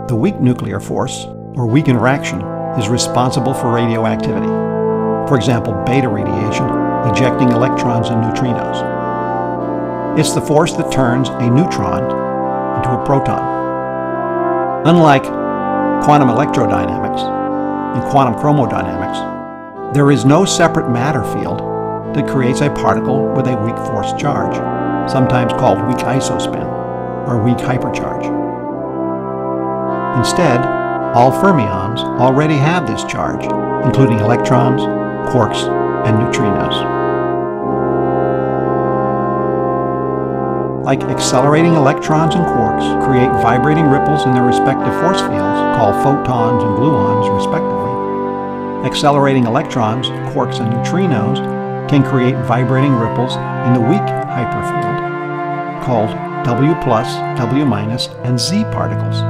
The weak nuclear force, or weak interaction, is responsible for radioactivity. For example, beta radiation, ejecting electrons and neutrinos. It's the force that turns a neutron into a proton. Unlike quantum electrodynamics and quantum chromodynamics, there is no separate matter field that creates a particle with a weak force charge, sometimes called weak isospin or weak hypercharge. Instead, all fermions already have this charge, including electrons, quarks, and neutrinos. Like accelerating electrons and quarks create vibrating ripples in their respective force fields, called photons and gluons respectively. Accelerating electrons, quarks, and neutrinos can create vibrating ripples in the weak hyperfield, called W+, W-, and Z particles.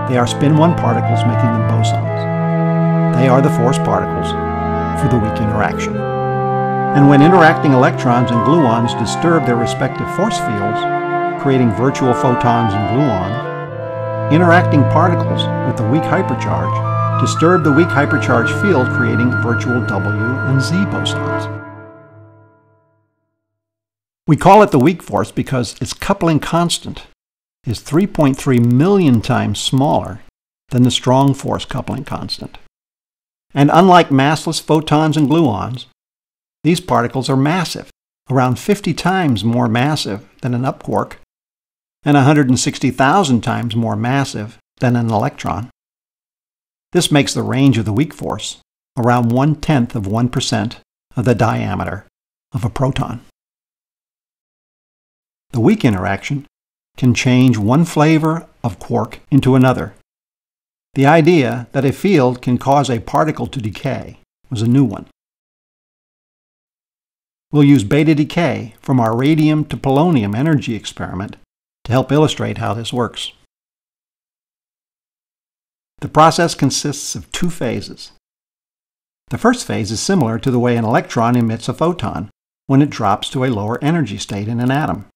They are spin 1 particles, making them bosons. They are the force particles for the weak interaction. And when interacting electrons and gluons disturb their respective force fields, creating virtual photons and gluons, interacting particles with the weak hypercharge disturb the weak hypercharge field, creating virtual W and Z bosons. We call it the weak force because its coupling constant is 3.3 million times smaller than the strong force coupling constant. And unlike massless photons and gluons, these particles are massive, around 50 times more massive than an up quark and 160,000 times more massive than an electron. This makes the range of the weak force around 0.1% of the diameter of a proton. The weak interaction can change one flavor of quark into another. The idea that a field can cause a particle to decay was a new one. We'll use beta decay from our radium to polonium energy experiment to help illustrate how this works. The process consists of 2 phases. The first phase is similar to the way an electron emits a photon when it drops to a lower energy state in an atom.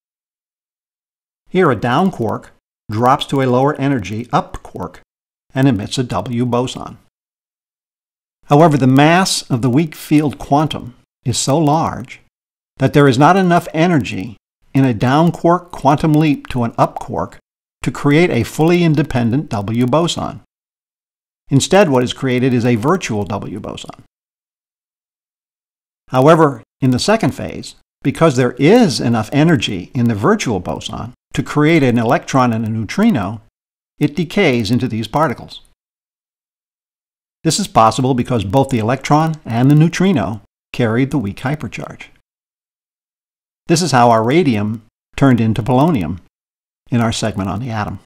Here, a down quark drops to a lower energy up quark and emits a W boson. However, the mass of the weak field quantum is so large that there is not enough energy in a down quark quantum leap to an up quark to create a fully independent W boson. Instead, what is created is a virtual W boson. However, in the second phase, because there is enough energy in the virtual boson to create an electron and a neutrino, it decays into these particles. This is possible because both the electron and the neutrino carried the weak hypercharge. This is how our radium turned into polonium in our segment on the atom.